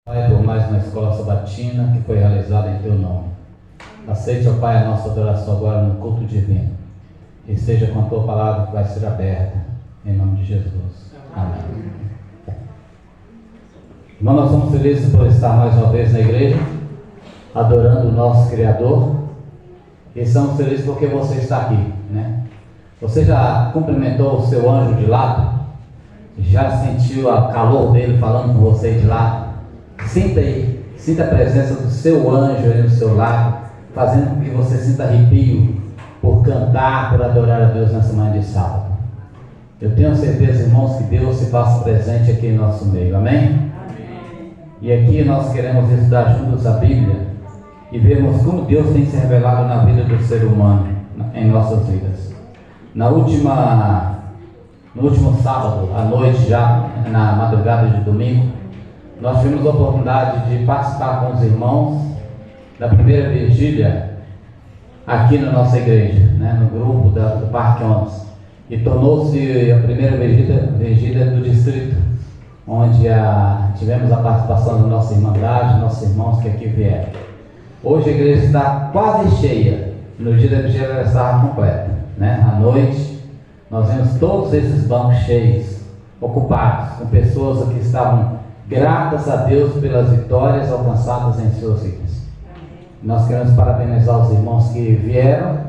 Pai, por mais uma escola sabatina que foi realizada em Teu nome. Aceite, ó Pai, a nossa adoração agora no culto divino. E esteja com a Tua palavra que vai ser aberta, em nome de Jesus. Amém. Irmão, nós somos felizes por estar mais uma vez na igreja, adorando o nosso Criador. E estamos felizes porque você está aqui, né? Você já cumprimentou o seu anjo de lado? Já sentiu o calor dele falando com você de lado? Sinta aí, sinta a presença do seu anjo aí no seu lado, fazendo com que você sinta arrepio por cantar, por adorar a Deus nessa manhã de sábado. Eu tenho certeza, irmãos, que Deus se faça presente aqui em nosso meio, amém? Amém. E aqui nós queremos estudar juntos a Bíblia e vermos como Deus tem se revelado na vida do ser humano, em nossas vidas. No último sábado, à noite, já na madrugada de domingo, nós tivemos a oportunidade de participar com os irmãos da primeira vigília aqui na nossa igreja, né, no grupo do Parque 11. E tornou-se a primeira vigília do distrito, onde tivemos a participação da nossa irmandade, nossos irmãos que aqui vieram. Hoje a igreja está quase cheia, no dia da vigília ela estava completa, né? À noite nós vemos todos esses bancos cheios, ocupados, com pessoas que estavam gratas a Deus pelas vitórias alcançadas em suas vidas. Nós queremos parabenizar os irmãos que vieram,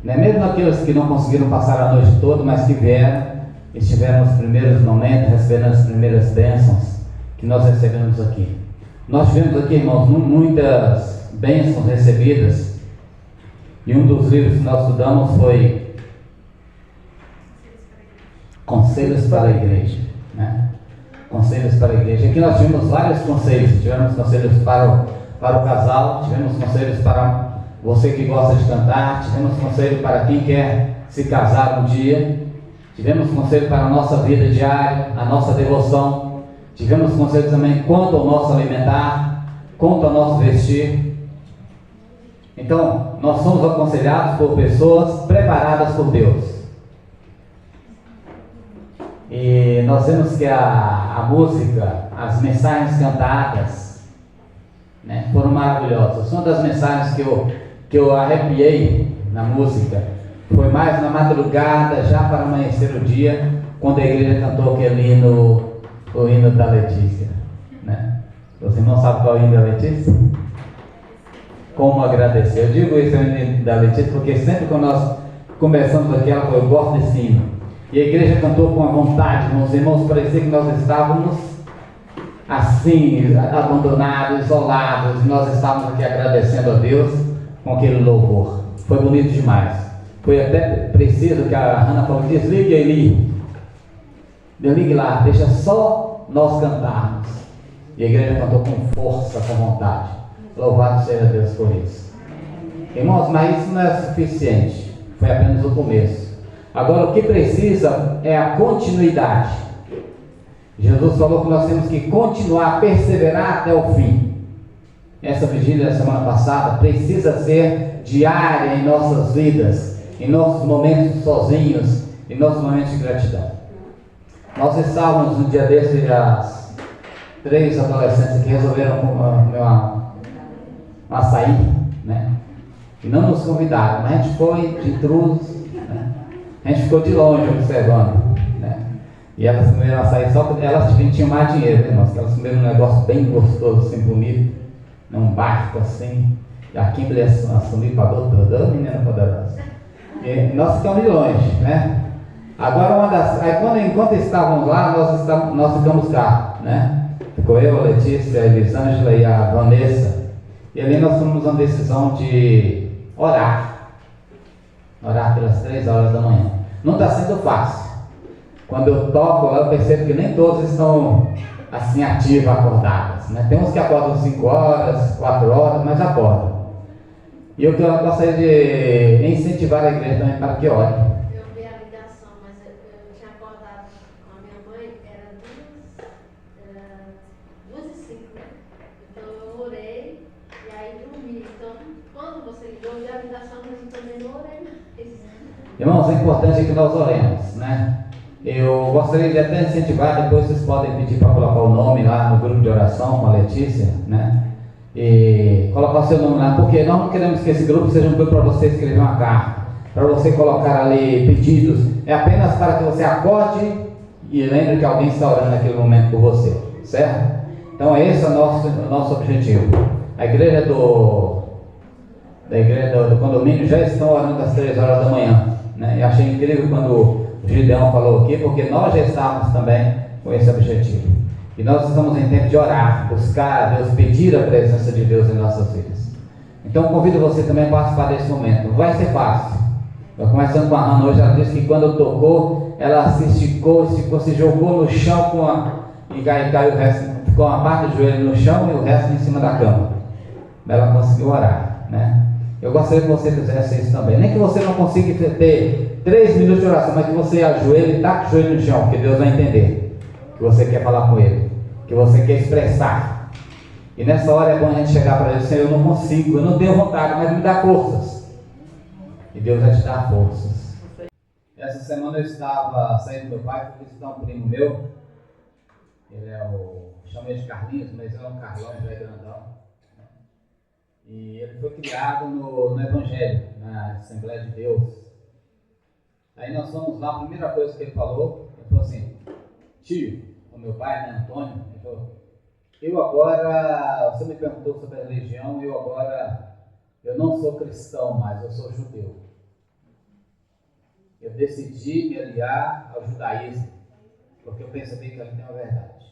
né? Mesmo aqueles que não conseguiram passar a noite toda, mas que vieram, estiveram nos primeiros momentos, recebendo as primeiras bênçãos que nós recebemos aqui. Nós tivemos aqui, irmãos, muitas bênçãos recebidas, e um dos livros que nós estudamos foi Conselhos para a Igreja, né? Conselhos para a igreja. Aqui nós tivemos vários conselhos. Tivemos conselhos para o casal, tivemos conselhos para você que gosta de cantar, tivemos conselho para quem quer se casar um dia, tivemos conselho para a nossa vida diária, a nossa devoção, tivemos conselhos também quanto ao nosso alimentar, quanto ao nosso vestir. Então, nós somos aconselhados por pessoas preparadas por Deus. E nós vemos que a música, as mensagens cantadas, né, foram maravilhosas. Uma das mensagens que eu arrepiei na música foi mais na madrugada, já para amanhecer o dia, quando a igreja cantou aquele hino, o hino da Letícia, né? Você não sabe qual é o hino da Letícia? Como agradecer. Eu digo isso, o hino da Letícia, porque sempre que nós começamos aqui, ela falou: eu gosto desse hino. E a igreja cantou com a vontade, meus irmãos, parecia que nós estávamos assim, abandonados, isolados, e nós estávamos aqui agradecendo a Deus com aquele louvor. Foi bonito demais. Foi até preciso que a Hannah falou: desligue aí, desligue lá, deixa só nós cantarmos. E a igreja cantou com força, com vontade. Louvado seja Deus por isso. Irmãos, mas isso não é suficiente, foi apenas o começo. Agora o que precisa é a continuidade. Jesus falou que nós temos que continuar, perseverar até o fim. Essa vigília da semana passada precisa ser diária em nossas vidas, em nossos momentos sozinhos, em nossos momentos de gratidão. Nós estávamos no dia desse, as 3 adolescentes que resolveram comer um açaí, né? E não nos convidaram, mas a gente foi de intrusos. A gente ficou de longe observando, né? E elas comeram açaí só porque elas tinham mais dinheiro, né, irmãos? Elas comeram um negócio bem gostoso, assim, bonito, num barco assim. E a Kimberly assumiu e pagou tudo, a menina poderosa. E nós ficamos de longe, né? Agora, enquanto estávamos lá, nós ficamos cá, né? Ficou eu, a Letícia, a Elisângela e a Vanessa. E ali nós tomamos uma decisão de orar pelas 3 horas da manhã. Não está sendo fácil. Quando eu toco lá, eu percebo que nem todos estão assim ativos, acordados, né? Tem uns que acordam 5 horas, 4 horas, mas acordam. E eu gostaria de incentivar a igreja também para que ore. Eu vi a ligação, mas eu tinha acordado com a minha mãe, era 2h05, né? Então eu orei e aí dormi. Então, quando você ligou, eu vi a ligação, mas eu também não orei mais. Irmãos, é importante que nós oremos, né? Eu gostaria de até incentivar, depois vocês podem pedir para colocar o nome lá no grupo de oração com a Letícia, né? E colocar o seu nome lá, porque nós não queremos que esse grupo seja um grupo para você escrever uma carta, para você colocar ali pedidos, é apenas para que você acorde e lembre que alguém está orando naquele momento por você, certo? Então esse é o nosso objetivo. A igreja do condomínio já estão orando às 3 horas da manhã, né? E achei incrível quando o Gideão falou aqui, porque nós já estávamos também com esse objetivo. E nós estamos em tempo de orar, buscar a Deus, pedir a presença de Deus em nossas vidas. Então convido você também a participar desse momento. Não vai ser fácil. Eu começando com a Ana hoje, ela disse que quando tocou, ela se esticou, se jogou no chão e caiu o resto, ficou uma parte do joelho no chão e o resto em cima da cama. Ela conseguiu orar, né? Eu gostaria que você fizesse isso também. Nem que você não consiga ter 3 minutos de oração, mas que você ajoelhe e taque o joelho no chão, porque Deus vai entender que você quer falar com Ele, que você quer expressar. E nessa hora é bom a gente chegar para Ele: Senhor, eu não consigo, eu não tenho vontade, mas me dá forças. E Deus vai te dar forças. Essa semana eu estava saindo do meu pai, fui visitar um primo meu. Ele é chamei de Carlinhos, mas ele é um Carlão, já é grandão. E ele foi criado no Evangelho, na Assembleia de Deus. Aí nós fomos lá, a primeira coisa que ele falou assim: tio, o meu pai, né, Antônio, ele falou: eu agora, você me perguntou sobre a religião, eu não sou cristão mais, eu sou judeu. Eu decidi me aliar ao judaísmo, porque eu percebi que ali tem uma verdade.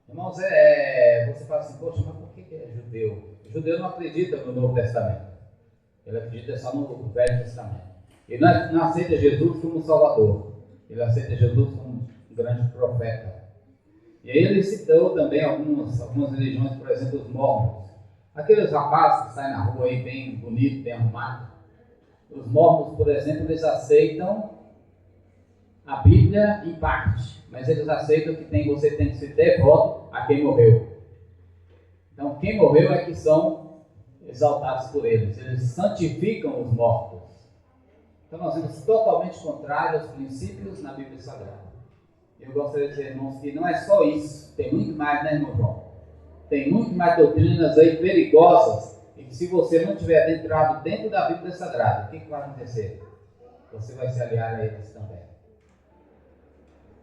Irmãos, você fala assim: poxa, mas por que é judeu? O judeu não acredita no Novo Testamento, ele acredita só no Velho Testamento. Ele não aceita Jesus como Salvador, ele aceita Jesus como um grande profeta. E aí ele citou também algumas religiões, por exemplo, os mormons. Aqueles rapazes que saem na rua aí bem bonito, bem arrumado. Os mormons, por exemplo, eles aceitam a Bíblia em parte, mas eles aceitam que você tem que ser devoto a quem morreu. Então, quem morreu é que são exaltados por eles. Eles santificam os mortos. Então, nós vemos totalmente contrário aos princípios na Bíblia Sagrada. Eu gostaria de dizer, irmãos, que não é só isso. Tem muito mais, né, irmão João? Tem muito mais doutrinas aí perigosas, e que se você não tiver entrado dentro da Bíblia Sagrada, o que vai acontecer? Você vai se aliar a eles também.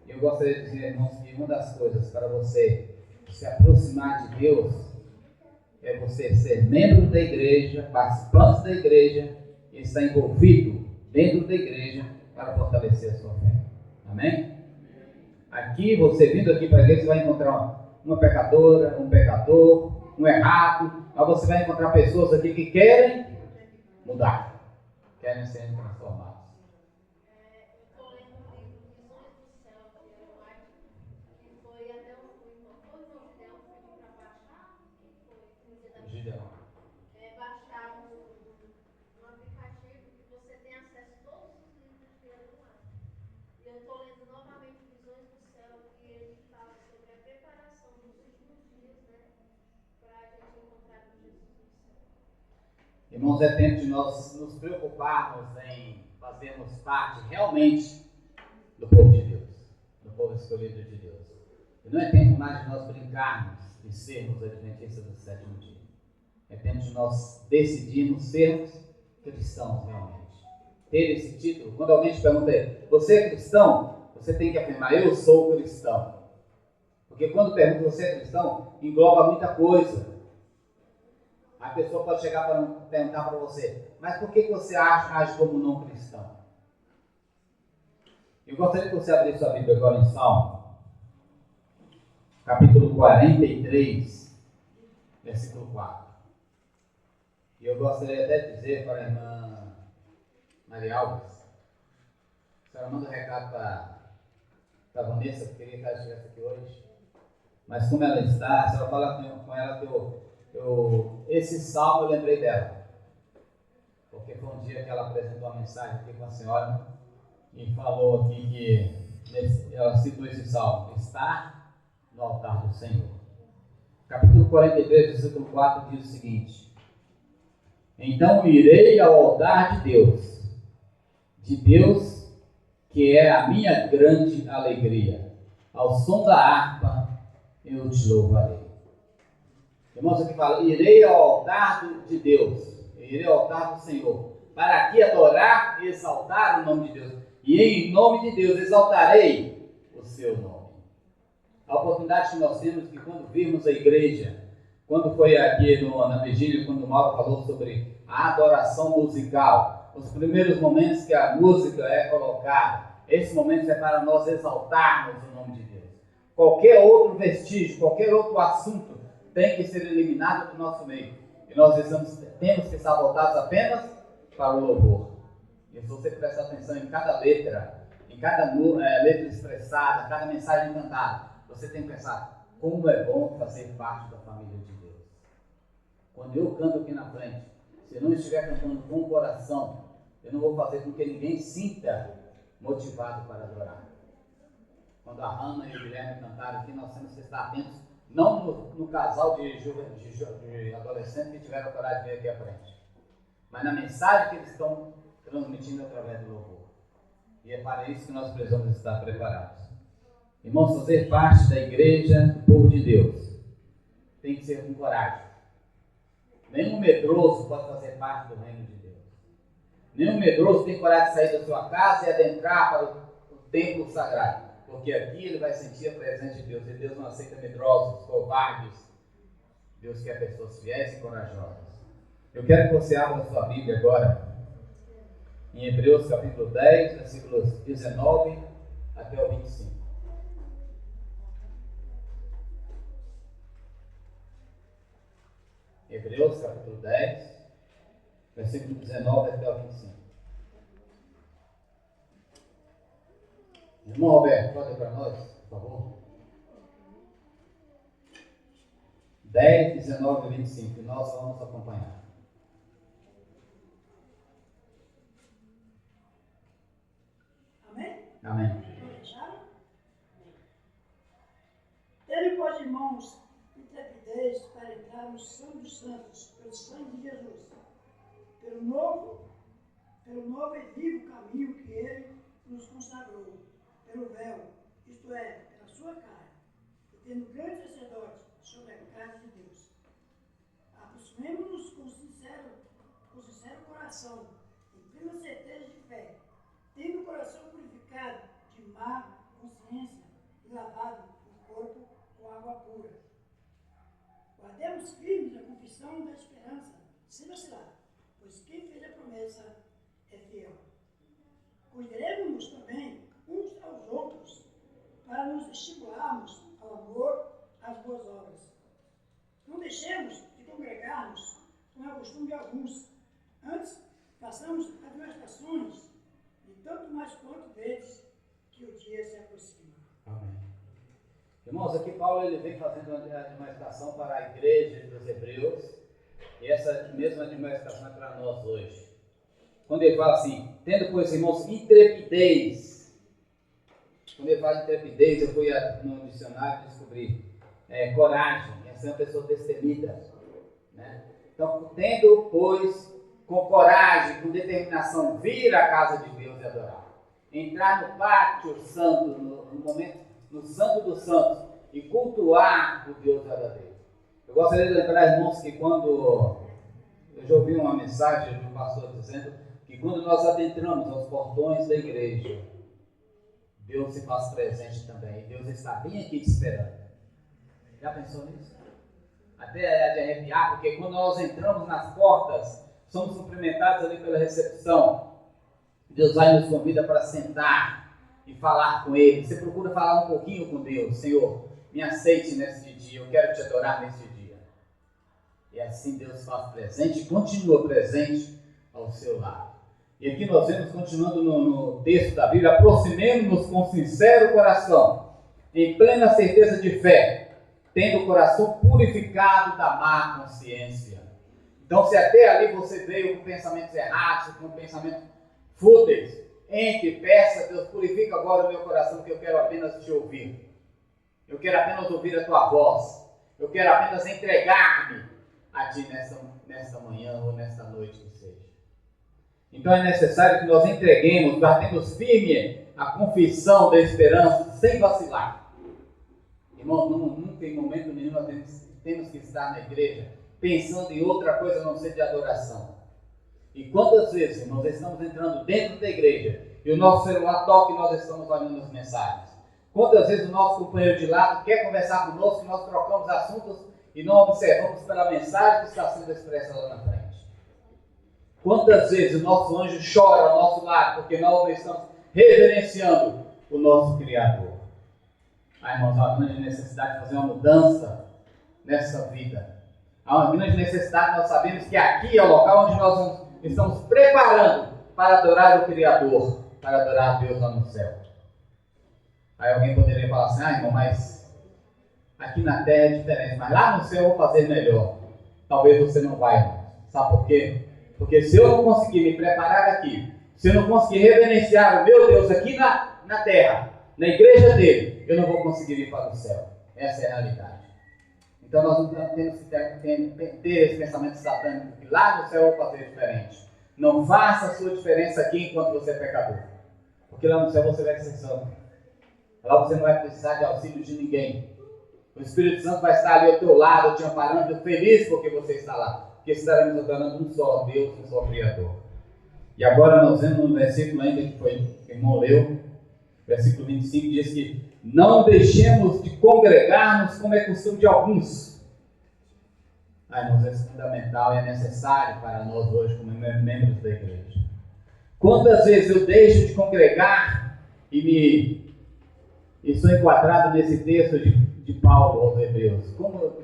Eu gostaria de dizer, irmãos, que uma das coisas para você se aproximar de Deus é você ser membro da igreja, participante da igreja e estar envolvido dentro da igreja para fortalecer a sua fé. Amém? Aqui, você vindo aqui para a igreja, você vai encontrar uma pecadora, um pecador, um errado, mas você vai encontrar pessoas aqui que querem mudar, querem ser transformados. Baixar no aplicativo que você tem acesso a todos os livros que ele lá. E eu estou lendo novamente Visões do Céu, que ele fala sobre a preparação dos últimos dias, né, para a gente encontrar com Jesus no céu. Irmãos, é tempo de nós nos preocuparmos em fazermos parte realmente do povo de Deus, do povo escolhido de Deus. E não é tempo mais de nós brincarmos de sermos adventistas do sétimo dia. É tempo de nós decidirmos sermos cristãos realmente. Ter esse título. Quando alguém te pergunta: você é cristão? Você tem que afirmar: eu sou cristão. Porque quando pergunta: você é cristão? Engloba muita coisa. A pessoa pode chegar para perguntar para você: mas por que você age como não cristão? Eu gostaria que você abrisse sua Bíblia agora em Salmo, capítulo 43, versículo 4. E eu gostaria até de dizer para a irmã Maria Alves, a senhora manda um recado para a Vanessa, que queria que ela estivesse aqui hoje, mas como ela está, a senhora fala com ela que esse salmo eu lembrei dela, porque foi um dia que ela apresentou uma mensagem aqui com a senhora e falou aqui que ela citou esse salmo: está no altar do Senhor. Capítulo 43, versículo 4 diz o seguinte: então irei ao altar de Deus que é a minha grande alegria. Ao som da harpa eu te louvarei. Irmãos, aqui fala, irei ao altar de Deus, irei ao altar do Senhor, para aqui adorar e exaltar o nome de Deus. E em nome de Deus exaltarei o seu nome. A oportunidade que nós temos que quando virmos a igreja, quando foi aqui na vigília, quando o Mauro falou sobre a adoração musical, os primeiros momentos que a música é colocada, esse momento é para nós exaltarmos o nome de Deus. Qualquer outro vestígio, qualquer outro assunto tem que ser eliminado do nosso meio. E nós temos que estar voltados apenas para o louvor. E se você prestar atenção em cada letra, em cada letra expressada, cada mensagem cantada, você tem que pensar, como é bom fazer parte da família de Deus. Quando eu canto aqui na frente, se eu não estiver cantando com o coração, eu não vou fazer com que ninguém sinta motivado para adorar. Quando a Ana e o Guilherme cantaram aqui, nós temos que estar atentos, não no casal de adolescentes que tiveram coragem de vir aqui à frente, mas na mensagem que eles estão transmitindo através do louvor. E é para isso que nós precisamos estar preparados. Irmãos, fazer parte da igreja, do povo de Deus, tem que ser com coragem. Nenhum medroso pode fazer parte do reino de Deus. Nenhum medroso tem coragem de sair da sua casa e adentrar para o templo sagrado. Porque aqui ele vai sentir a presença de Deus. E Deus não aceita medrosos, covardes. Deus quer pessoas fiéis e corajosas. Eu quero que você abra a sua Bíblia agora, em Hebreus capítulo 10, versículos 19 até o 25. Hebreus capítulo 10, versículo 19 até o 25. Irmão Roberto, pode ler para nós, por favor? 10, 19 e 25, e nós vamos acompanhar. Amém? Amém. Tendo, pois, irmãos, intrepidez para entrar no Santo dos Santos, pelo sangue de Jesus, pelo novo e vivo caminho que ele nos consagrou, pelo véu, isto é, pela sua carne, e tendo grande sacerdote sobre a casa de Deus. Aproximemo-nos com sincero coração, em plena certeza de fé, tendo o coração purificado de má consciência e lavado o corpo com água pura. Guardemos firmes a confissão da esperança, sem vacilar, pois quem fez a promessa é fiel. Cuidaremos-nos também uns aos outros, para nos estimularmos ao amor, às boas obras. Não deixemos de congregar-nos, como é o costume de alguns. Antes, façamos admoestações, e tanto mais quanto vezes que o dia se aproxima. Amém. Irmãos, aqui Paulo ele vem fazendo uma admoestação para a igreja dos Hebreus, e essa mesma admoestação é para nós hoje. Quando ele fala assim, tendo, pois, irmãos, intrepidez. Quando ele fala intrepidez, eu fui no dicionário e descobri coragem, essa é uma pessoa destemida. Né? Então, tendo, pois, com coragem, com determinação, vir à casa de Deus e adorar. Entrar no pátio santo, no santo dos santos, e cultuar o Deus verdadeiro. Eu gostaria de lembrar, irmãos, que quando eu já ouvi uma mensagem de um pastor dizendo que quando nós adentramos aos portões da igreja, Deus se faz presente também, e Deus está bem aqui te esperando. Já pensou nisso? Até é de arrepiar, porque quando nós entramos nas portas, somos cumprimentados ali pela recepção. Deus vai nos convida para sentar e falar com Ele. Você procura falar um pouquinho com Deus. Senhor, me aceite nesse dia, eu quero te adorar nesse dia. E assim Deus faz presente e continua presente ao seu lado. E aqui nós vemos, continuando no texto da Bíblia, aproximemo-nos com sincero coração, em plena certeza de fé, tendo o coração purificado da má consciência. Então, se até ali você veio com pensamentos errados, com pensamentos fúteis, entre, peça, Deus, purifica agora o meu coração, que eu quero apenas te ouvir. Eu quero apenas ouvir a tua voz. Eu quero apenas entregar-me a ti nesta manhã ou nesta noite que seja. Então é necessário que nós entreguemos, batemos firme a confissão da esperança sem vacilar. Irmão, nunca em momento nenhum nós temos que estar na igreja pensando em outra coisa a não ser de adoração. E quantas vezes nós estamos entrando dentro da igreja e o nosso celular toca e nós estamos olhando as mensagens? Quantas vezes o nosso companheiro de lado quer conversar conosco e nós trocamos assuntos e não observamos pela mensagem que está sendo expressa lá na frente? Quantas vezes o nosso anjo chora ao nosso lado porque nós não estamos reverenciando o nosso Criador? Irmãos, há uma grande necessidade de fazer uma mudança nessa vida. Há uma grande necessidade, nós sabemos que aqui é o local onde nós estamos preparando para adorar o Criador, para adorar a Deus lá no céu. Aí alguém poderia falar assim, irmão, mas aqui na terra é diferente, mas lá no céu eu vou fazer melhor. Talvez você não vai, irmão. Sabe por quê? Porque se eu não conseguir me preparar aqui, se eu não conseguir reverenciar o meu Deus aqui na terra, na igreja dele, eu não vou conseguir ir para o céu. Essa é a realidade. Então nós não temos que ter esse pensamento satânico, que lá no céu eu vou fazer diferente. Não faça a sua diferença aqui enquanto você é pecador. Porque lá no céu você vai ser santo. Lá você não vai precisar de auxílio de ninguém. O Espírito Santo vai estar ali ao teu lado, te amparando, feliz porque você está lá. Porque estaremos adorando um só Deus, um só Criador. E agora nós vemos no versículo ainda que foi que o irmão leu, versículo 25, diz que não deixemos de congregar-nos como é costume de alguns. Irmãos, isso é fundamental e é necessário para nós hoje como membros da igreja. Quantas vezes eu deixo de congregar e sou enquadrado nesse texto de Paulo aos Hebreus?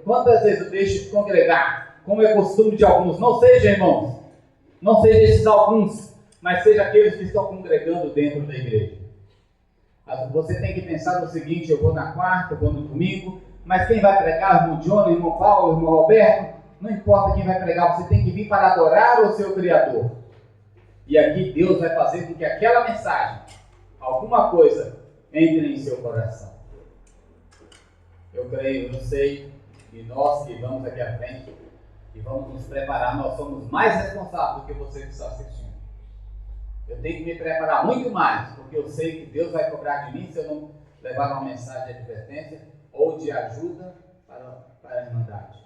Quantas vezes eu deixo de congregar como é costume de alguns? Não seja, irmãos, não seja esses alguns, mas seja aqueles que estão congregando dentro da igreja. Você tem que pensar no seguinte: eu vou na quarta, eu vou no domingo, mas quem vai pregar? O irmão Johnny, o irmão Paulo, o irmão Roberto? Não importa quem vai pregar, você tem que vir para adorar o seu Criador. E aqui Deus vai fazer com que aquela mensagem, alguma coisa, entre em seu coração. Eu creio, eu sei, e nós que vamos aqui à frente e vamos nos preparar, nós somos mais responsáveis do que você que está assistindo. Eu tenho que me preparar muito mais, porque eu sei que Deus vai cobrar de mim se eu não levar uma mensagem de advertência ou de ajuda para a Irmandade.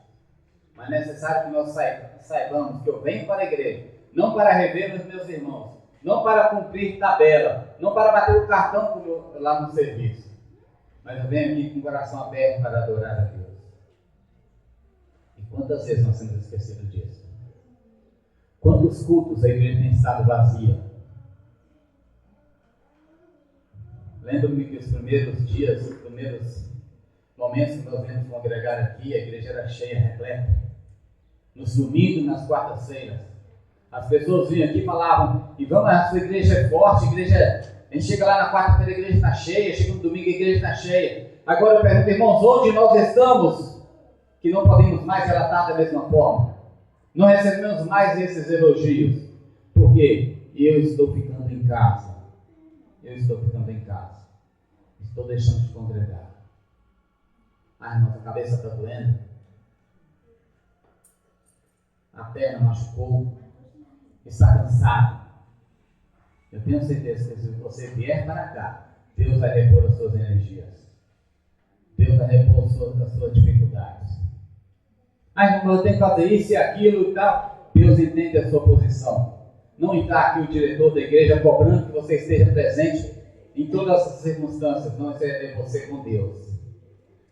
Mas é necessário que nós saibamos que eu venho para a igreja, não para rever os meus irmãos, não para cumprir tabela, não para bater o cartão lá no serviço, mas eu venho aqui com o coração aberto para adorar a Deus. E quantas vezes nós temos esquecido disso? Quantos cultos a igreja tem estado vazia? Lembro-me que os primeiros dias, os primeiros momentos que nós viemos congregar aqui, a igreja era cheia, repleta. Nos domingos, nas quartas-feiras, as pessoas vinham aqui e falavam: e vamos, a sua igreja é forte, a gente chega lá na quarta-feira, a igreja está cheia, chega no domingo, a igreja está cheia. Agora eu pergunto, irmãos, onde nós estamos, que não podemos mais relatar da mesma forma? Não recebemos mais esses elogios. Por quê? Eu estou ficando em casa. Eu estou ficando em casa. Estou deixando de congregar. Nossa cabeça está doendo. A perna machucou. Está cansado. Eu tenho certeza que se você vier para cá, Deus vai repor as suas energias. Deus vai repor as suas dificuldades. Irmão, eu tenho que fazer isso e aquilo e tal. Deus entende a sua posição. Não está aqui o diretor da igreja cobrando que você esteja presente em todas as circunstâncias. Não, é você com Deus.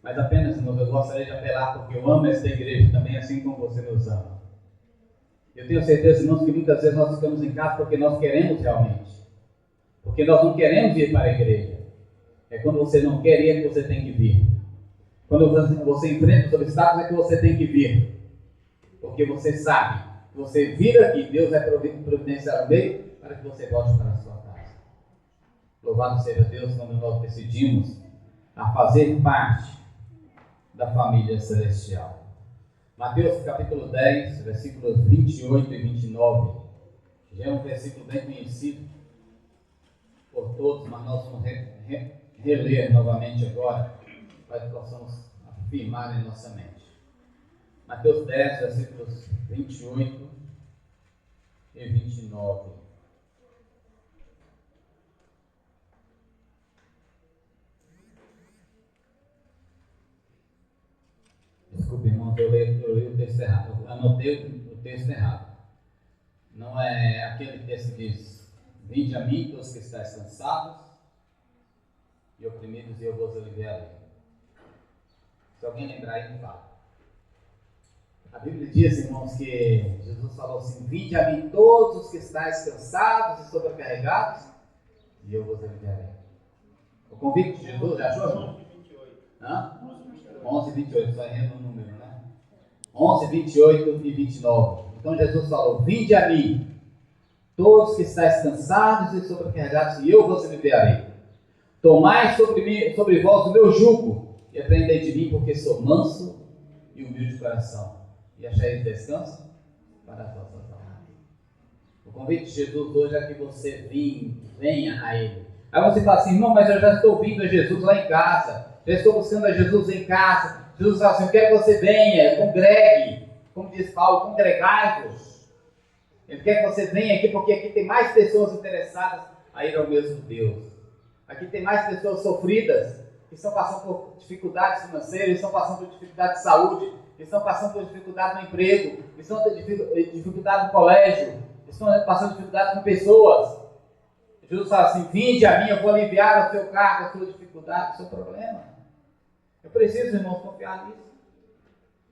Mas apenas, irmão, eu gostaria de apelar porque eu amo esta igreja também, assim como você nos ama. Eu tenho certeza, irmãos, que muitas vezes nós ficamos em casa porque nós queremos realmente. Porque nós não queremos ir para a igreja. É quando você não quer ir que você tem que vir. Quando você enfrenta os obstáculos é que você tem que vir. Porque você sabe que você vir aqui, Deus vai providenciar o meio para que você volte para a sua casa. Louvado seja Deus quando nós decidimos a fazer parte da família celestial. Mateus capítulo 10, versículos 28 e 29. Já é um versículo bem conhecido por todos, mas nós vamos reler novamente agora, para que possamos afirmar em nossa mente. Mateus 10, versículos 28 e 29. Desculpe, irmãos, eu li o texto errado. Eu anotei o texto errado. Não é aquele texto que diz: vinde a mim, todos que estáis cansados e oprimidos, e eu vos aliviarei. Se alguém lembrar aí, me fala. A Bíblia diz, irmãos, que Jesus falou assim: vinde a mim todos os que estáis cansados e sobrecarregados, e eu vos aliviarei. O convite de Jesus, já achou? 11:28, só errando o número, né? 11, 28 e 29. Então Jesus falou: vinde a mim, todos que estáis cansados e sobrecarregados, e eu vos aliviarei. Tomai sobre vós o meu jugo, e aprendei de mim, porque sou manso e humilde de coração, e achareis descanso para as vossas almas. O convite de Jesus hoje é que você venha a Ele. Aí você fala assim: irmão, mas eu já estou vindo a Jesus lá em casa, já estou buscando a Jesus em casa. Jesus fala assim: eu quero que você venha, congregue, como diz Paulo, congregai-vos. Ele quer que você venha aqui, porque aqui tem mais pessoas interessadas a ir ao mesmo Deus. Aqui tem mais pessoas sofridas, que estão passando por dificuldades financeiras, estão passando por dificuldade de saúde, estão passando por dificuldade no emprego, estão tendo dificuldade no colégio, estão passando dificuldade com pessoas. Jesus fala assim: vinde a mim, eu vou aliviar o seu cargo, a sua dificuldade, o seu problema. Eu preciso, irmãos, confiar nisso.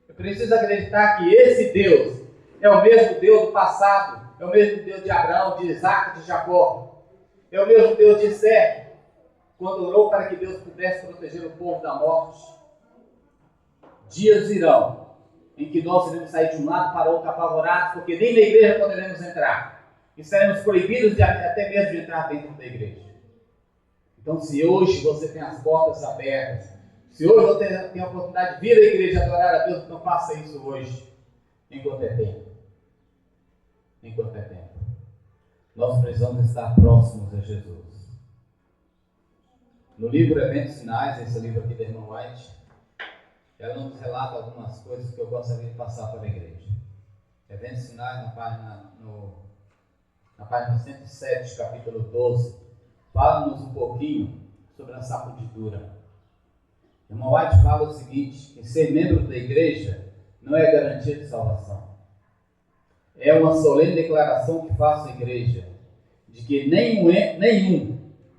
Eu preciso acreditar que esse Deus é o mesmo Deus do passado, é o mesmo Deus de Abraão, de Isaac, de Jacó. É o mesmo Deus de Sé, quando orou para que Deus pudesse proteger o povo da morte. Dias virão em que nós iremos sair de um lado para outro apavorados, porque nem na igreja poderemos entrar. E seremos proibidos até mesmo de entrar dentro da igreja. Então, se hoje você tem as portas abertas, se hoje você tem a oportunidade de vir à igreja e adorar a Deus, então faça isso hoje, enquanto é tempo. Enquanto é tempo. Nós precisamos estar próximos a Jesus. No livro Eventos Sinais, esse livro aqui da irmã White, ela nos relata algumas coisas que eu gostaria de passar para a igreja. Eventos Sinais, na página 107, capítulo 12, fala-nos um pouquinho sobre a sacudidura. A irmã White fala o seguinte: que ser membro da igreja não é garantia de salvação. É uma solene declaração que faço à igreja, de que nenhum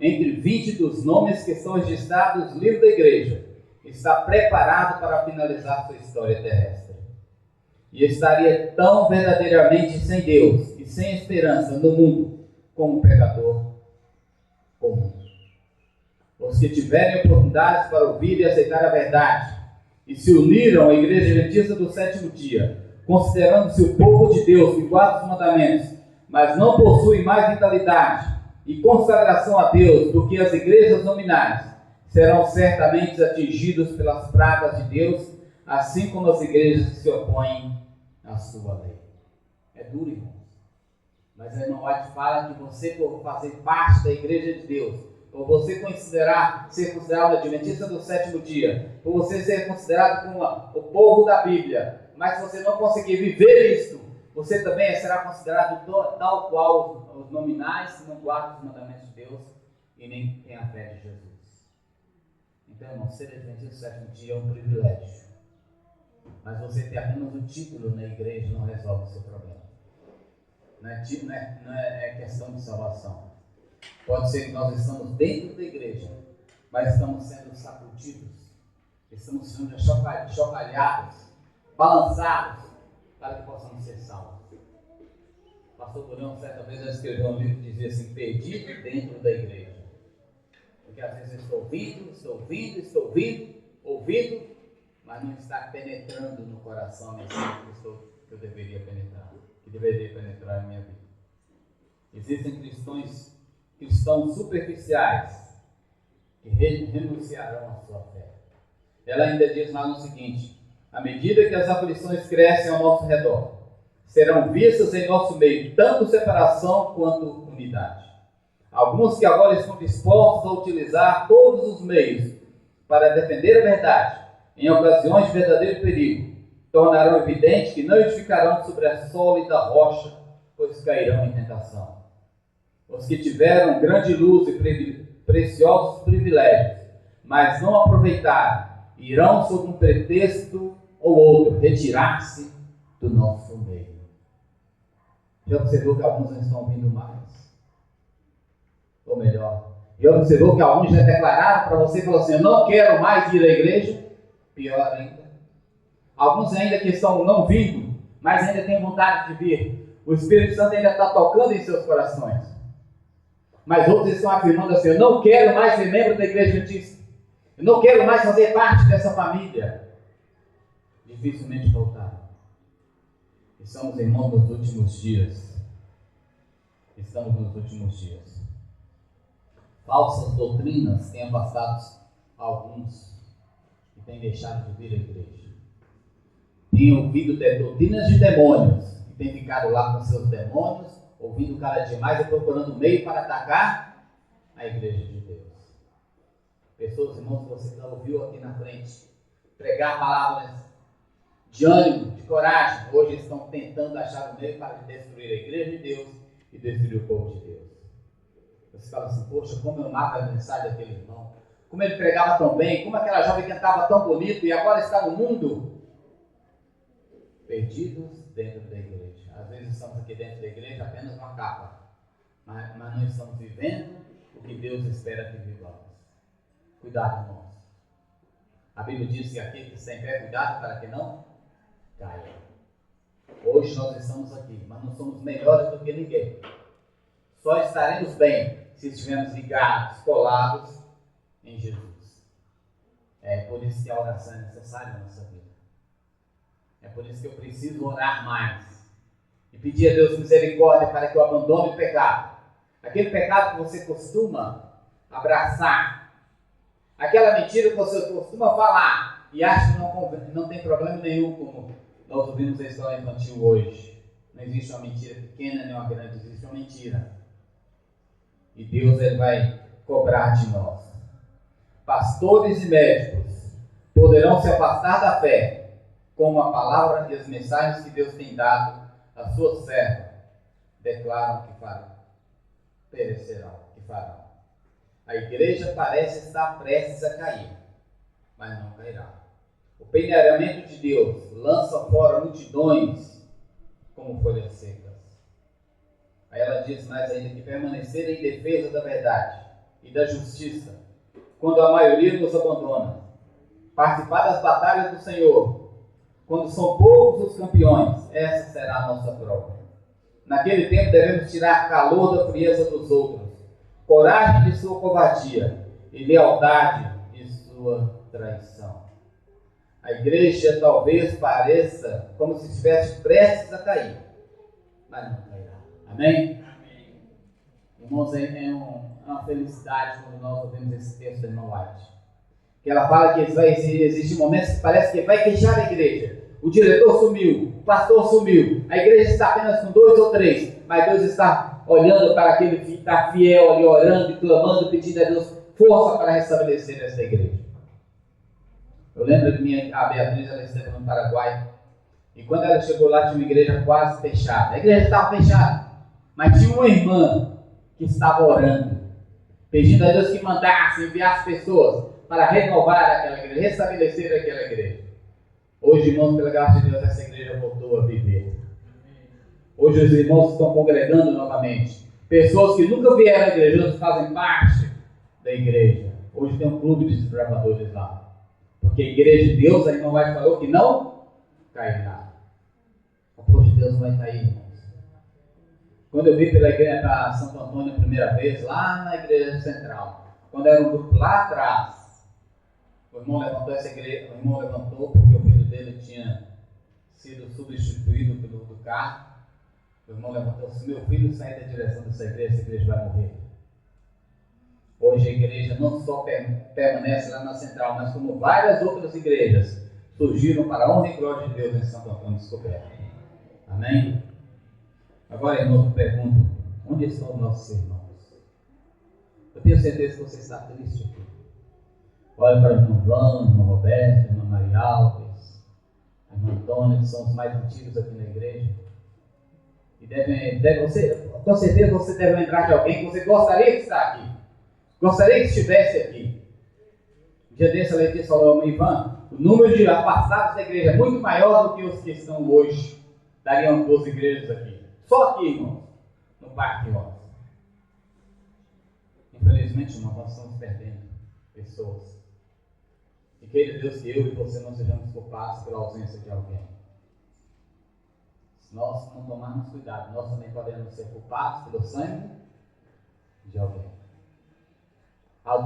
entre 20 dos nomes que estão registrados no livro da igreja está preparado para finalizar sua história terrestre. E estaria tão verdadeiramente sem Deus e sem esperança no mundo como um pecador comum. Os que tiverem oportunidades para ouvir e aceitar a verdade e se uniram à igreja adventista do sétimo dia, considerando-se o povo de Deus que guarda os mandamentos, mas não possuem mais vitalidade e consagração a Deus do que as igrejas nominais, serão certamente atingidos pelas pragas de Deus, assim como as igrejas que se opõem à sua lei. É duro, irmãos. Mas a irmã White fala que você, por fazer parte da igreja de Deus, por você ser considerado adventista do sétimo dia, por você ser considerado como o povo da Bíblia, mas se você não conseguir viver isto, você também será considerado tal qual os nominais que não guardam os mandamentos de Deus e nem tem a fé de Jesus. Então, irmão, ser adventista do sétimo dia é um privilégio. Mas você ter apenas um título na igreja não resolve o seu problema. Não é questão de salvação. Pode ser que nós estamos dentro da igreja, mas estamos sendo sacudidos, estamos sendo chocalhados, balançados, para que possamos ser salvos. O pastor Durão, certa vez, escreveu um livro que dizia assim: perdido dentro da igreja. Porque às vezes eu estou ouvindo, mas não está penetrando no coração a mensagem que eu deveria penetrar, que deveria penetrar em minha vida. Existem cristãos superficiais que renunciarão à sua fé. Ela ainda diz lá no seguinte: à medida que as aflições crescem ao nosso redor, serão vistas em nosso meio tanto separação quanto unidade. Alguns que agora estão dispostos a utilizar todos os meios para defender a verdade, em ocasiões de verdadeiro perigo, tornarão evidente que não edificarão sobre a sólida rocha, pois cairão em tentação. Os que tiveram grande luz e preciosos privilégios, mas não aproveitaram, irão sob um pretexto ou outro retirar-se do nosso meio. Já observou que alguns não estão vindo mais? Ou melhor, já observou que alguns já declararam para você e falaram assim: eu não quero mais ir à igreja? Pior ainda. Alguns ainda que estão não vindo, mas ainda têm vontade de vir. O Espírito Santo ainda está tocando em seus corações. Mas outros estão afirmando assim: eu não quero mais ser membro da Igreja Adventista. Eu não quero mais fazer parte dessa família. Dificilmente voltaram. Estamos, irmãos, nos últimos dias. Estamos nos últimos dias. Falsas doutrinas têm afastado alguns e têm deixado de vir à igreja. Têm ouvido doutrinas de demônios e têm ficado lá com seus demônios, ouvindo cada dia mais e procurando meio para atacar a igreja de Deus. Pessoas, irmãos, que você já ouviu aqui na frente pregar palavras de ânimo, de coragem, hoje estão tentando achar o meio para destruir a igreja de Deus e destruir o povo de Deus. Você fala assim: poxa, como eu mato a mensagem daquele irmão, como ele pregava tão bem, como aquela jovem cantava tão bonito e agora está no mundo. Perdidos dentro da igreja. Às vezes estamos aqui dentro da igreja apenas uma capa, mas não estamos vivendo o que Deus espera que vivamos. Cuidado, irmãos. A Bíblia diz que aquele que tem fé, cuidado para que não caia. Hoje nós estamos aqui, mas não somos melhores do que ninguém. Só estaremos bem se estivermos ligados, colados em Jesus. É por isso que a oração é necessária na nossa vida. É por isso que eu preciso orar mais e pedir a Deus misericórdia para que eu abandone o pecado. Aquele pecado que você costuma abraçar, aquela mentira que você costuma falar e acha que não tem problema nenhum, como nós ouvimos a história infantil hoje. Não existe uma mentira pequena nem uma grande, existe uma mentira. E Deus, ele vai cobrar de nós. Pastores e médicos poderão se afastar da fé, como a palavra e as mensagens que Deus tem dado à sua serva declaram que farão, perecerão, que farão. A igreja parece estar prestes a cair, mas não cairá. O peneiramento de Deus lança fora multidões como folhas secas. Aí ela diz mais ainda que permanecer em defesa da verdade e da justiça, quando a maioria nos abandona. Participar das batalhas do Senhor, quando são poucos os campeões, essa será a nossa prova. Naquele tempo devemos tirar calor da frieza dos outros, coragem de sua covardia e lealdade de sua traição. A igreja talvez pareça como se estivesse prestes a cair, mas não cairá. Amém? Amém. Irmãos, é uma felicidade quando nós ouvimos esse texto da irmã White. Que ela fala que existem momentos que parece que vai fechar a igreja. O diretor sumiu, o pastor sumiu, a igreja está apenas com 2 ou 3, mas Deus está olhando para aquele que está fiel ali, orando e clamando, pedindo a Deus força para restabelecer essa igreja. Eu lembro que a Beatriz, ela esteve no Paraguai, e quando ela chegou lá tinha uma igreja quase fechada. A igreja estava fechada, mas tinha uma irmã que estava orando, pedindo a Deus que mandasse, enviasse pessoas para renovar aquela igreja, restabelecer aquela igreja. Hoje, irmãos, pela graça de Deus, essa igreja voltou a viver. Hoje os irmãos estão congregando novamente. Pessoas que nunca vieram à igreja, hoje fazem parte da igreja. Hoje tem um clube de desbravadores lá. Porque a igreja de Deus, a irmã White falou que não cairá. O povo de Deus não vai cair, irmãos. Quando eu vim pela igreja para Santo Antônio a primeira vez, lá na igreja central, quando era um grupo lá atrás, o irmão levantou essa igreja, o irmão levantou porque o filho dele tinha sido substituído pelo do carro. O irmão levantou: se meu filho sair da direção dessa igreja, essa igreja vai morrer. Hoje a igreja não só permanece lá na central, mas como várias outras igrejas surgiram para a honra e glória de Deus em Santo Antônio Descoberto. Amém? Agora, irmão, eu pergunto: onde estão os nossos irmãos? Eu tenho certeza que você está triste aqui. Olha para o irmão João, o irmão Roberto, a irmã Maria Alves, a irmã Antônia, que são os mais antigos aqui na igreja. E você, com certeza você deve lembrar de alguém que você gostaria de estar aqui. Gostaria que estivesse aqui. Um dia desse a Letícia falou: Ivan, O número de afastados da igreja é muito maior do que os que estão hoje. Dariam 12 igrejas aqui. Só aqui, irmãos, no Parque Rosa. Infelizmente, irmãos, nós estamos perdendo pessoas. E queira Deus que eu e você não sejamos culpados pela ausência de alguém. Se nós não tomarmos cuidado, nós também podemos ser culpados pelo sangue de alguém.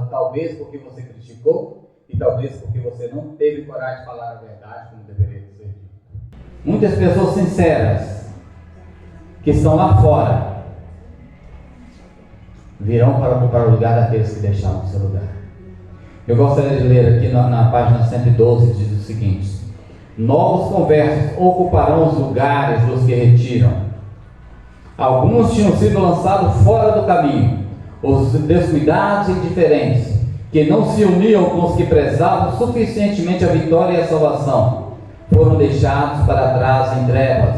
Talvez porque você criticou e talvez porque você não teve coragem de falar a verdade como deveria ser dito. Muitas pessoas sinceras que estão lá fora virão para o lugar daqueles que deixaram o seu lugar. Eu gostaria de ler aqui na página 112, diz o seguinte: novos conversos ocuparão os lugares dos que retiram. Alguns tinham sido lançados fora do caminho, os descuidados e indiferentes, que não se uniam com os que prezavam suficientemente a vitória e a salvação, foram deixados para trás em trevas,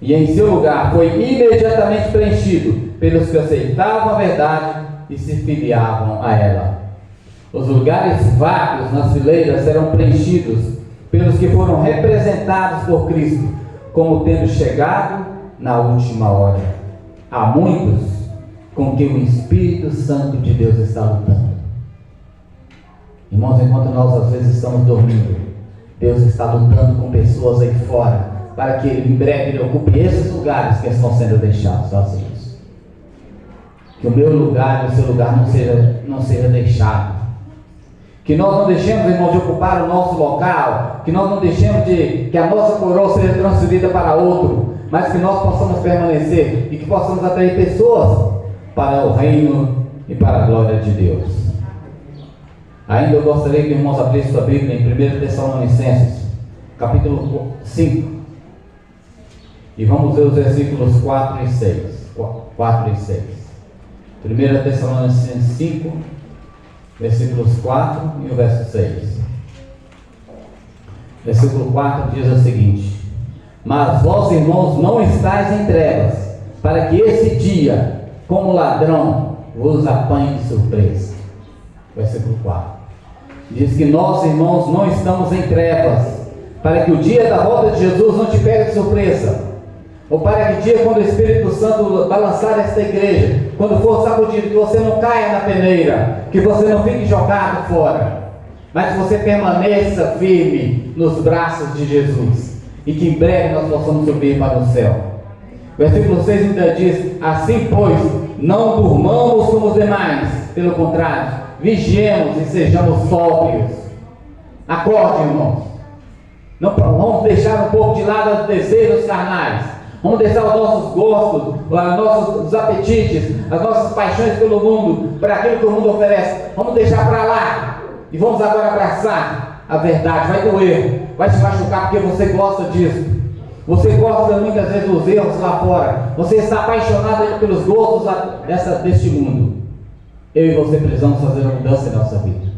e em seu lugar foi imediatamente preenchido pelos que aceitavam a verdade e se filiavam a ela. Os lugares vagos nas fileiras serão preenchidos pelos que foram representados por Cristo, como tendo chegado na última hora. Há muitos com que o Espírito Santo de Deus está lutando. Irmãos, enquanto nós às vezes estamos dormindo, Deus está lutando com pessoas aí fora, para que em breve Ele ocupe esses lugares que estão sendo deixados sozinhos. Que o meu lugar e o seu lugar não seja deixado. Que nós não deixemos, irmãos, de ocupar o nosso local, que nós não deixemos que a nossa coroa seja transferida para outro, mas que nós possamos permanecer e que possamos atrair pessoas para o reino e para a glória de Deus. Ainda eu gostaria que os irmãos abrissem sua Bíblia em 1 Tessalonicenses, capítulo 5, e vamos ver os versículos 4 e 6. 4 e 6. 1 Tessalonicenses 5, versículos 4 e o verso 6. Versículo 4 diz o seguinte: mas vós, irmãos, não estáis em trevas, para que esse dia, como ladrão, vos apanhe de surpresa. Versículo 4. Diz que nós, irmãos, não estamos em trevas, para que o dia da volta de Jesus não te pegue de surpresa, ou para que o dia quando o Espírito Santo balançar esta igreja, quando for sacudido, que você não caia na peneira, que você não fique jogado fora, mas que você permaneça firme nos braços de Jesus, e que em breve nós possamos subir para o céu. Versículo 6 ainda diz: assim pois, não durmamos como os demais, pelo contrário, vigiemos e sejamos sóbrios. Acorde, irmãos. Não vamos deixar um pouco de lado os desejos carnais. Vamos deixar os nossos gostos, os nossos apetites, as nossas paixões pelo mundo, para aquilo que o mundo oferece. Vamos deixar para lá e vamos agora abraçar a verdade. Vai doer, vai te machucar, porque você gosta disso. Você gosta muitas vezes dos erros lá fora. Você está apaixonado pelos gostos deste mundo. Eu e você precisamos fazer uma mudança em nossa vida.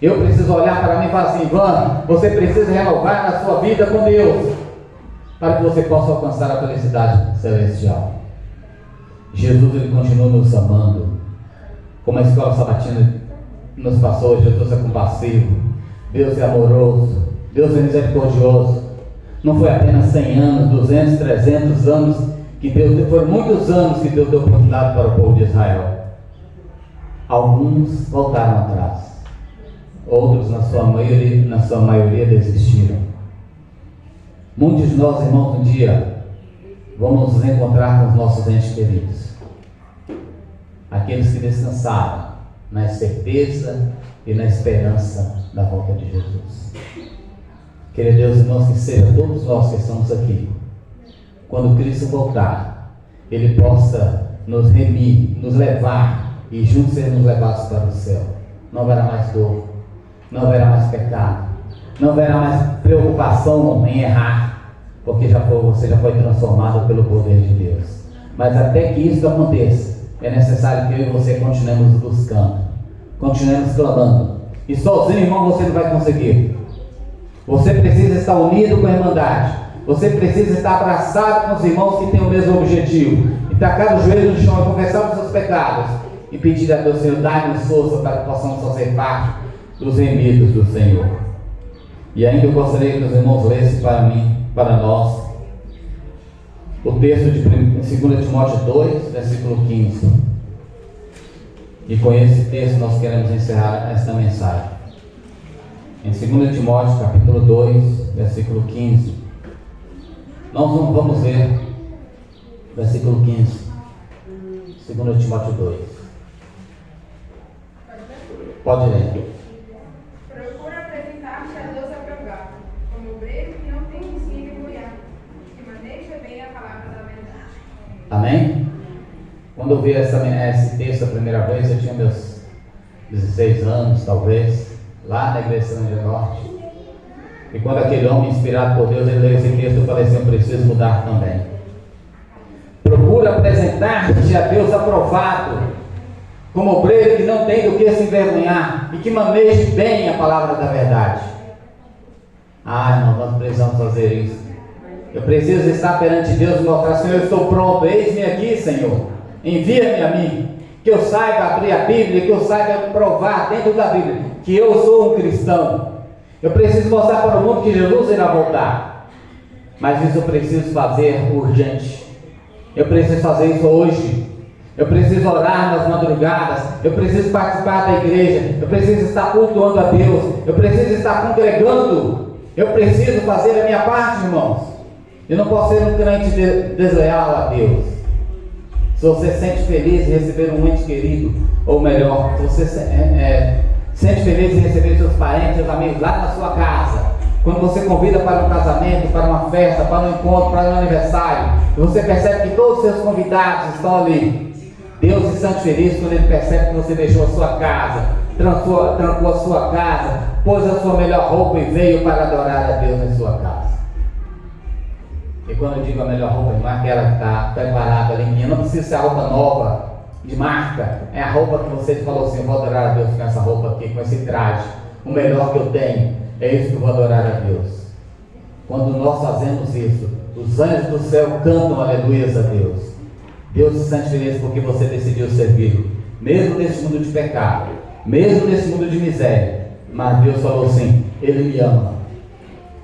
Eu preciso olhar para mim e falar assim: Ivan, você precisa renovar a sua vida com Deus, para que você possa alcançar a felicidade celestial. Jesus, Ele continua nos amando. Como a escola sabatina nos passou, Jesus é compassivo, Deus é amoroso, Deus é misericordioso. Não foi apenas 100 anos, 200, 300 anos que Deus deu, foram muitos anos que Deus deu oportunidade para o povo de Israel. Alguns voltaram atrás, outros na sua maioria desistiram. Muitos de nós, irmãos, um dia vamos nos encontrar com os nossos entes queridos, aqueles que descansaram na certeza e na esperança da volta de Jesus. Querido Deus, irmãos, que seja todos nós que estamos aqui, quando Cristo voltar, Ele possa nos remir, nos levar e juntos sermos levados para o céu. Não haverá mais dor, não haverá mais pecado, não haverá mais preocupação em errar, porque você já foi transformado pelo poder de Deus. Mas até que isso aconteça, é necessário que eu e você continuemos buscando, continuemos clamando. E sozinho, irmão, você não vai conseguir. Você precisa estar unido com a Irmandade. Você precisa estar abraçado com os irmãos que têm o mesmo objetivo. E tacar os joelhos no chão e confessar os seus pecados. E pedir a Deus, Senhor, dá-nos força para que possamos fazer parte dos remidos do Senhor. E ainda eu gostaria que os irmãos lessem para mim, para nós, o texto de 2 Timóteo 2, versículo 15. E com esse texto nós queremos encerrar esta mensagem. Em 2 Timóteo, capítulo 2, versículo 15. Nós vamos ler versículo 15. 2 Timóteo 2. Pode ler. Procura apresentar-te a Deus aprovado, como obreiro que não tem ensino envergonhado, que maneja bem a palavra da verdade. Amém? Quando eu vi esse texto a primeira vez, eu tinha meus 16 anos, talvez, lá na igreja de São José Norte. E quando aquele homem inspirado por Deus, ele leu esse texto, eu falei assim, eu preciso mudar também. Procura apresentar-te a Deus aprovado, como obreiro que não tem do que se envergonhar e que maneje bem a palavra da verdade. Irmão, nós precisamos fazer isso. Eu preciso estar perante Deus e mostrar, Senhor, eu estou pronto, eis-me aqui, Senhor. Envia-me a mim, que eu saiba abrir a Bíblia, que eu saiba provar dentro da Bíblia que eu sou um cristão. Eu preciso mostrar para o mundo que Jesus irá voltar. Mas isso eu preciso fazer urgente. Eu preciso fazer isso hoje. Eu preciso orar nas madrugadas. Eu preciso participar da igreja. Eu preciso estar cultuando a Deus. Eu preciso estar congregando. Eu preciso fazer a minha parte, irmãos. Eu não posso ser um crente desleal a Deus. Se você se sente feliz em receber um ente querido, ou melhor, se você sente feliz em receber seus parentes, seus amigos lá na sua casa, quando você convida para um casamento, para uma festa, para um encontro, para um aniversário, e você percebe que todos os seus convidados estão ali, Deus se sente feliz quando Ele percebe que você deixou a sua casa, trancou a sua casa, pôs a sua melhor roupa e veio para adorar a Deus na sua casa. E quando eu digo a melhor roupa, não é aquela que está preparada, limpinha, não precisa ser a roupa nova, de marca, é a roupa que você falou assim, eu vou adorar a Deus com essa roupa aqui, com esse traje, o melhor que eu tenho, é isso que eu vou adorar a Deus. Quando nós fazemos isso, os anjos do céu cantam aleluias a Deus. Deus se sente feliz porque você decidiu servi-lo, mesmo nesse mundo de pecado, mesmo nesse mundo de miséria. Mas Deus falou assim, Ele me ama,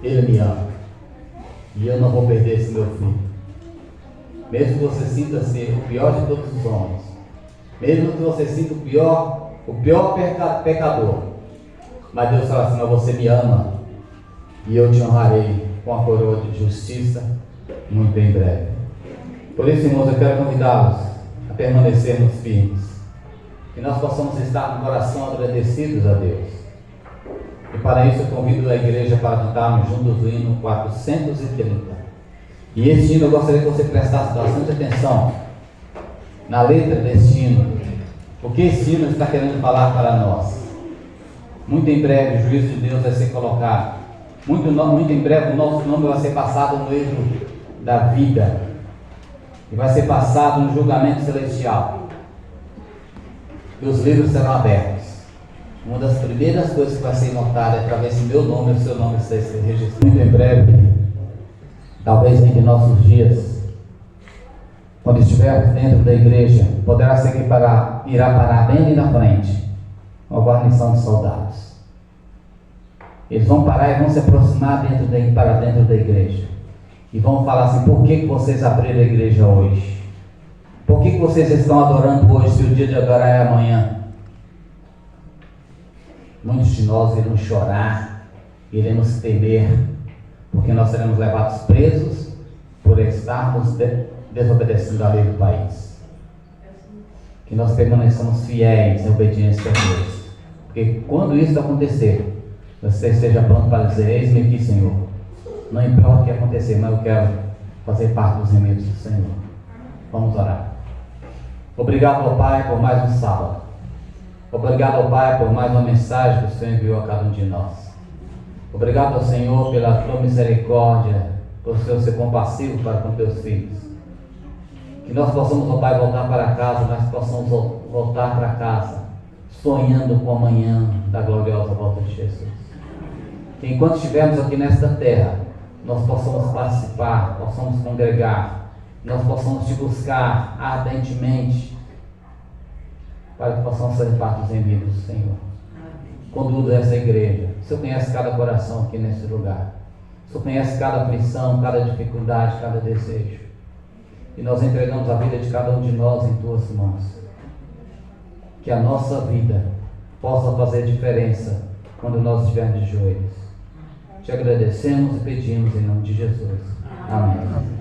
Ele me ama, e eu não vou perder esse meu filho. Mesmo que você sinta ser o pior de todos os homens, mesmo que você sinta o pior pecador, mas Deus fala assim, mas você me ama, e eu te honrarei com a coroa de justiça muito em breve. Por isso, irmãos, eu quero convidá-los a permanecermos firmes, que nós possamos estar no coração agradecidos a Deus. E para isso eu convido a igreja para cantarmos juntos o hino 430. E este hino eu gostaria que você prestasse bastante atenção na letra deste hino, porque este hino está querendo falar para nós. Muito em breve o juízo de Deus vai ser colocado, muito em breve o nosso nome vai ser passado no livro da vida, e vai ser passado no julgamento celestial, e os livros serão abertos. Uma das primeiras coisas que vai ser notada é para ver se meu nome e o seu nome está registrado. Muito em breve, talvez entre nossos dias, quando estivermos dentro da igreja, poderá ser que irá parar bem ali na frente uma guarnição de soldados. Eles vão parar e vão se aproximar para dentro da igreja e vão falar assim, por que vocês abriram a igreja hoje? Por que vocês estão adorando hoje se o dia de adorar é amanhã? Muitos de nós iremos chorar, iremos temer, porque nós seremos levados presos por estarmos desobedecendo a lei do país. Que nós permaneçamos fiéis em obediência a Deus, porque quando isso acontecer, você esteja pronto para dizer, eis-me aqui, Senhor, não importa o que acontecer, mas eu quero fazer parte dos remédios do Senhor. Vamos orar. Obrigado ao Pai por mais um sábado. Obrigado ao Pai por mais uma mensagem que o Senhor enviou a cada um de nós. Obrigado ao Senhor pela tua misericórdia, por ser compassivo para com teus filhos. Que nós possamos, ó Pai, voltar para casa, nós possamos voltar para casa, sonhando com a manhã da gloriosa volta de Jesus. Que enquanto estivermos aqui nesta terra, nós possamos participar, possamos congregar, nós possamos te buscar ardentemente, para que possamos ser parte dos envios do Senhor. Conduza essa igreja O Senhor conhece cada coração aqui nesse lugar. O Senhor conhece cada aflição, cada dificuldade, cada desejo. E nós entregamos a vida de cada um de nós em Tuas mãos. Que a nossa vida possa fazer diferença quando nós estivermos de joelhos. Te agradecemos e pedimos em nome de Jesus. Amém.